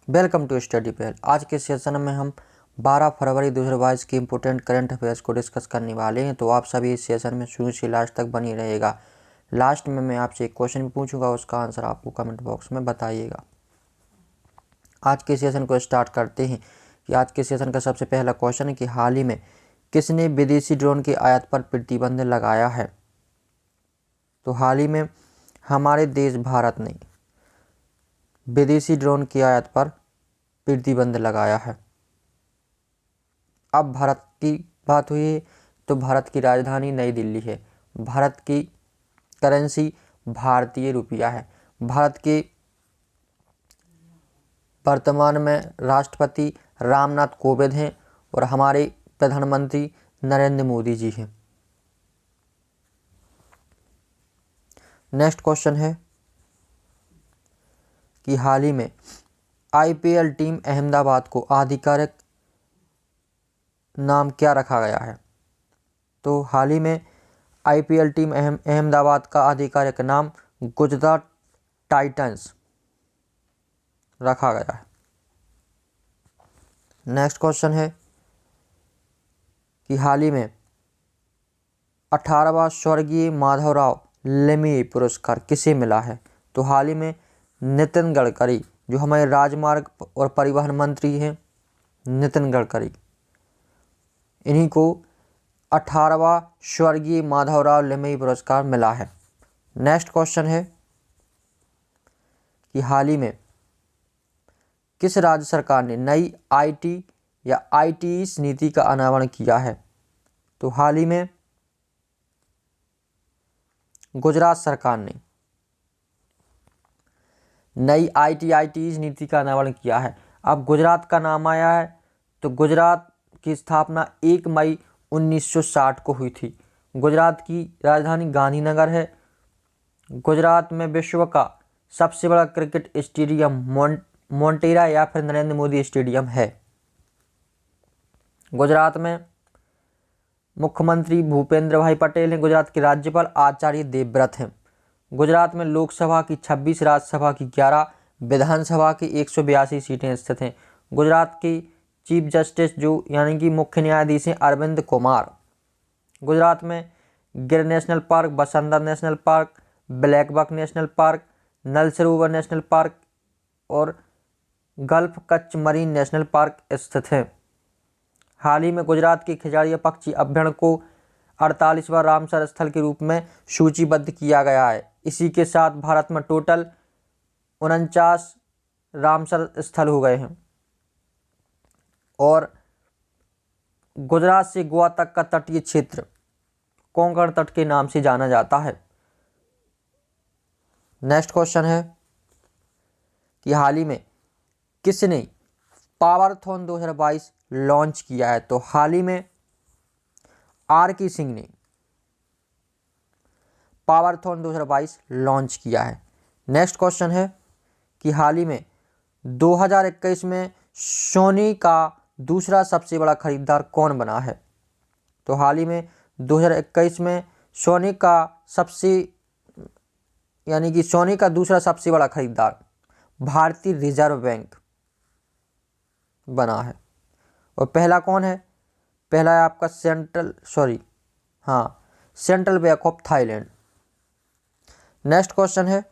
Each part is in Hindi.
वेलकम टू स्टडी पहल। आज के सेशन में हम 12 फरवरी 2022 की इम्पोर्टेंट करंट अफेयर्स को डिस्कस करने वाले हैं। तो आप सभी इस सेशन में शुरू से लास्ट तक बनी रहेगा। लास्ट में मैं आपसे एक क्वेश्चन पूछूंगा, उसका आंसर आपको कमेंट बॉक्स में बताइएगा। आज के सेशन को स्टार्ट करते हैं कि आज के सेशन का सबसे पहला क्वेश्चन है कि हाल ही में किसने विदेशी ड्रोन की आयात पर प्रतिबंध लगाया है। तो हाल ही में हमारे देश भारत ने विदेशी ड्रोन की आयात पर प्रतिबंध लगाया है। अब भारत की बात हुई है तो भारत की राजधानी नई दिल्ली है। भारत की करेंसी भारतीय रुपया है। भारत के वर्तमान में राष्ट्रपति रामनाथ कोविंद हैं और हमारे प्रधानमंत्री नरेंद्र मोदी जी हैं। नेक्स्ट क्वेश्चन है कि हाल ही में आईपीएल टीम अहमदाबाद को आधिकारिक नाम क्या रखा गया है। तो हाल ही में आईपीएल टीम अहमदाबाद का आधिकारिक नाम गुजरात टाइटंस रखा गया है। नेक्स्ट क्वेश्चन है कि हाल ही में 18वां स्वर्गीय माधवराव लेमी पुरस्कार किसे मिला है। तो हाल ही में नितिन गडकरी, जो हमारे राजमार्ग और परिवहन मंत्री हैं, नितिन गडकरी, इन्हीं को 18वां स्वर्गीय माधवराव लेमी पुरस्कार मिला है। नेक्स्ट क्वेश्चन है कि हाल ही में किस राज्य सरकार ने नई आईटी या आईटीईस नीति का अनावरण किया है। तो हाल ही में गुजरात सरकार ने नई आईटीईस नीति का अनावरण किया है। अब गुजरात का नाम आया है तो गुजरात की स्थापना 1 मई 1960 को हुई थी। गुजरात की राजधानी गांधीनगर है। गुजरात में विश्व का सबसे बड़ा क्रिकेट स्टेडियम मोटेरा या फिर नरेंद्र मोदी स्टेडियम है। गुजरात में मुख्यमंत्री भूपेंद्र भाई पटेल हैं। गुजरात के राज्यपाल आचार्य देवव्रत हैं। गुजरात में लोकसभा की 26, राज्यसभा की 11, विधानसभा की 182 सीटें स्थित हैं। गुजरात की चीफ जस्टिस जो यानी कि मुख्य न्यायाधीश हैं अरविंद कुमार। गुजरात में Gir national park, Basantar national park, black buck national park, Nal Sarovar national park और gulf Kutch marine national park स्थित हैं। हाल ही में गुजरात के खिजारिया पक्षी अभ्यारण्य को 48वां रामसर स्थल के रूप में सूचीबद्ध किया गया है। इसी के साथ भारत में टोटल 49 रामसर स्थल हो गए हैं और गुजरात से गोवा तक का तटीय क्षेत्र कोंकण तट के नाम से जाना जाता है। नेक्स्ट क्वेश्चन है कि हाल ही में किसने पावरथॉन 2022 लॉन्च किया है। तो हाल ही में आर.के. सिंह ने पावरथॉन 2022 लॉन्च किया है। नेक्स्ट क्वेश्चन है कि हाल ही में 2021 में सोनी का दूसरा सबसे बड़ा खरीदार कौन बना है। तो हाल ही में 2021 में सोनी का दूसरा सबसे बड़ा खरीदार भारतीय रिजर्व बैंक बना है। और पहला कौन है? पहला है आपका central bank of Thailand. Next question है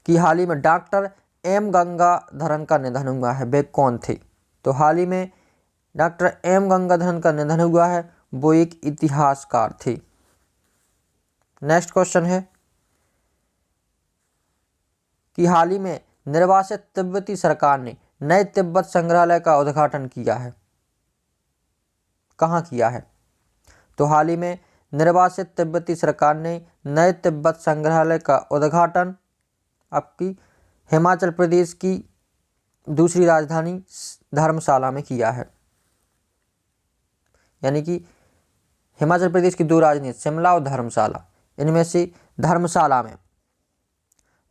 कि हाल ही में डॉक्टर एम गंगाधरन का निधन हुआ है, वे कौन थे। तो हाल ही में डॉक्टर एम गंगाधरन का निधन हुआ है, वो एक इतिहासकार थे। नेक्स्ट क्वेश्चन है कि हाल ही में निर्वासित तिब्बती सरकार ने नए तिब्बत संग्रहालय का उद्घाटन किया है, कहाँ किया है। तो हाल ही में निर्वासित तिब्बती सरकार ने नए तिब्बत संग्रहालय का उद्घाटन आपकी हिमाचल प्रदेश की दूसरी राजधानी धर्मशाला में किया है। यानी कि हिमाचल प्रदेश की 2 राजधानी शिमला और धर्मशाला, इनमें से धर्मशाला में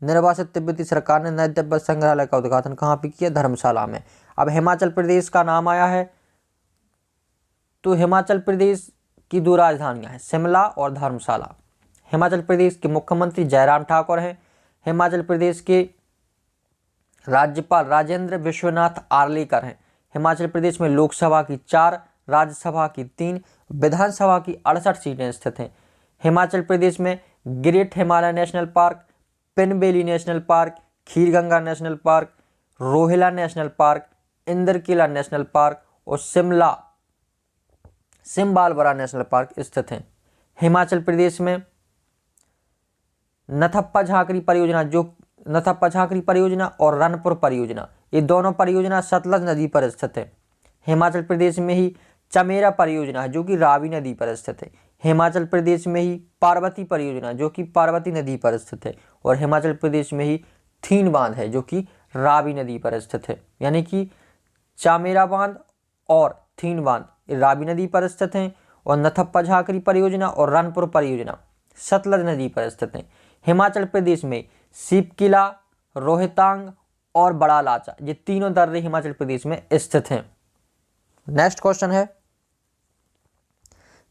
निर्वासित तिब्बती सरकार ने नए तिब्बत संग्रहालय का उद्घाटन कहाँ पे किया? धर्मशाला में। अब हिमाचल प्रदेश का नाम आया है तो हिमाचल प्रदेश की 2 राजधानियां हैं, शिमला और धर्मशाला। हिमाचल प्रदेश के मुख्यमंत्री जयराम ठाकुर हैं। हिमाचल प्रदेश के राज्यपाल राजेंद्र विश्वनाथ आर्लेकर हैं। हिमाचल प्रदेश में लोकसभा की 4, राज्यसभा की 3, विधानसभा की 68 सीटें स्थित हैं। हिमाचल प्रदेश में great Himalaya national park, Pin Valley national park, Khirganga national park, Rohila national park, Indrakila national park और सिम्बालबरा नेशनल पार्क स्थित हैं। हिमाचल प्रदेश में नथप्पा झांकरी परियोजना और रनपुर परियोजना, ये दोनों परियोजना सतलज नदी पर स्थित है। हिमाचल प्रदेश में ही चमेरा परियोजना है जो कि रावी नदी पर स्थित है। हिमाचल प्रदेश में ही पार्वती परियोजना जो कि पार्वती नदी पर स्थित है। और हिमाचल प्रदेश में ही थीन बांध है जो कि रावी नदी पर स्थित है। यानी कि चामेरा बांध और थीन बांध ये रावी नदी पर स्थित हैं और नथप्पा झांकरी परियोजना और रनपुर परियोजना सतलज नदी पर स्थित हैं। हिमाचल प्रदेश में सीपकिला, रोहतांग और बड़ा लाचा ये तीनों दर्रे हिमाचल प्रदेश में स्थित हैं। नेक्स्ट क्वेश्चन है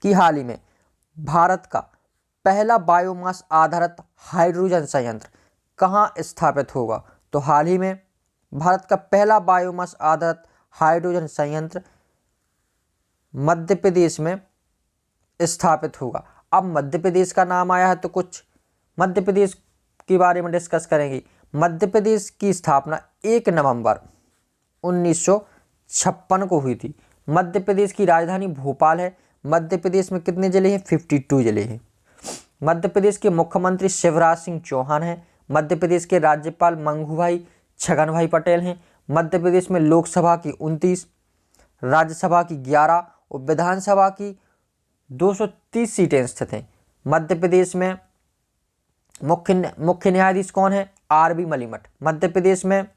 कि हाल ही में भारत का पहला बायोमास आधारित हाइड्रोजन संयंत्र कहां स्थापित होगा? तो हाल ही में भारत का पहला बायोमास आधारित हाइड्रोजन संयंत्र मध्य प्रदेश में स्थापित होगा। अब मध्य प्रदेश का नाम आया है तो कुछ मध्य प्रदेश के बारे में डिस्कस करेंगे। मध्य प्रदेश की स्थापना 1 नवंबर 1956 को हुई थी। मध्य प्रदेश की राजधानी भोपाल है। मध्य प्रदेश में कितने जिले हैं? 52 जिले हैं। मध्य प्रदेश के मुख्यमंत्री शिवराज सिंह चौहान हैं। मध्य प्रदेश के राज्यपाल मंगूभाई छगन पटेल हैं। मध्य प्रदेश में लोकसभा की 29, राज्यसभा की 11 और विधानसभा की 230 सीटें स्थित हैं। मध्य प्रदेश में मुख्य न्यायाधीश कौन है? आरबी मलिमठ। मध्य प्रदेश में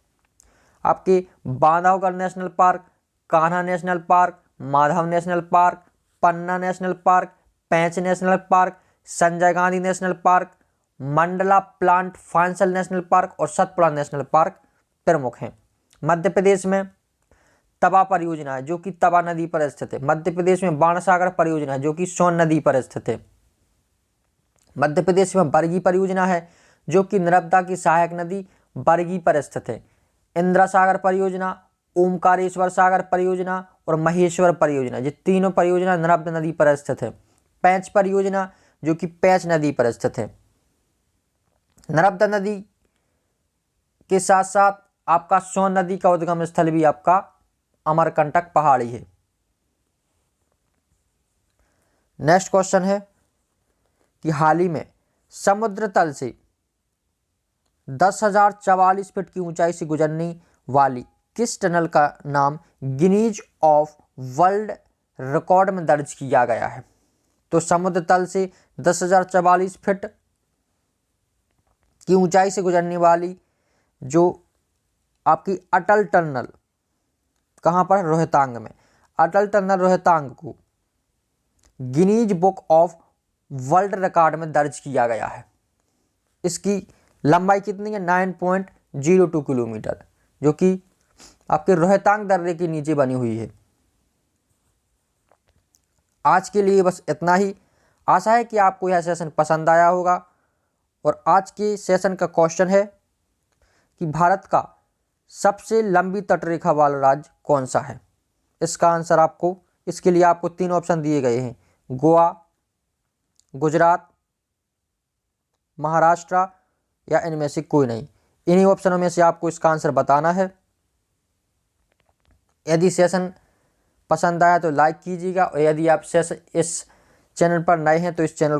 आपके Bandhavgarh national park, Kanha national park, Madhav national park, Panna national park, Pench national park, Sanjay Gandhi national park, Mandla plant fossil national park और सतपुड़ा नेशनल पार्क प्रमुख हैं। मध्य प्रदेश में तवा परियोजना है जो कि तवा नदी पर स्थित है। मध्य प्रदेश में बाणसागर परियोजना है जो कि सोन नदी पर स्थित है। मध्य प्रदेश में बरगी परियोजना है जो कि नर्मदा की सहायक नदी बरगी पर स्थित है। इंदिरा सागर परियोजना, ओमकारेश्वर सागर परियोजना और महेश्वर परियोजना ये तीनों परियोजना नर्मदा नदी पर स्थित है। पेंच परियोजना जो कि पेंच नदी पर स्थित है। नर्मदा नदी के साथ साथ आपका सोन नदी का उद्गम स्थल भी आपका अमरकंटक पहाड़ी है। नेक्स्ट क्वेश्चन है कि हाल ही में समुद्र तल से 10,044 फीट की ऊंचाई से गुजरने वाली किस टनल का नाम गिनीज ऑफ वर्ल्ड रिकॉर्ड में दर्ज किया गया है? तो समुद्र तल से 10,044 फीट की ऊंचाई से गुजरने वाली जो आपकी अटल टनल कहाँ पर? रोहतांग में। अटल टनल रोहतांग को Guinness book of world record में दर्ज किया गया है। इसकी लंबाई कितनी है? 9.02 किलोमीटर जो कि आपके रोहतांग दर्रे के नीचे बनी हुई है। आज के लिए बस इतना ही। आशा है कि आपको यह सेशन पसंद आया होगा। और आज के सेशन का क्वेश्चन है कि भारत का सबसे लंबी तटरेखा वाला राज्य कौन सा है? इसका आंसर आपको, इसके लिए आपको 3 ऑप्शन दिए गए हैं, गोवा, गुजरात, महाराष्ट्र या इनमें से कोई नहीं। इन्हीं ऑप्शनों में से आपको इसका आंसर बताना है। यदि सेशन पसंद आया तो लाइक कीजिएगा और यदि आप इस चैनल पर नए हैं तो इस चैनल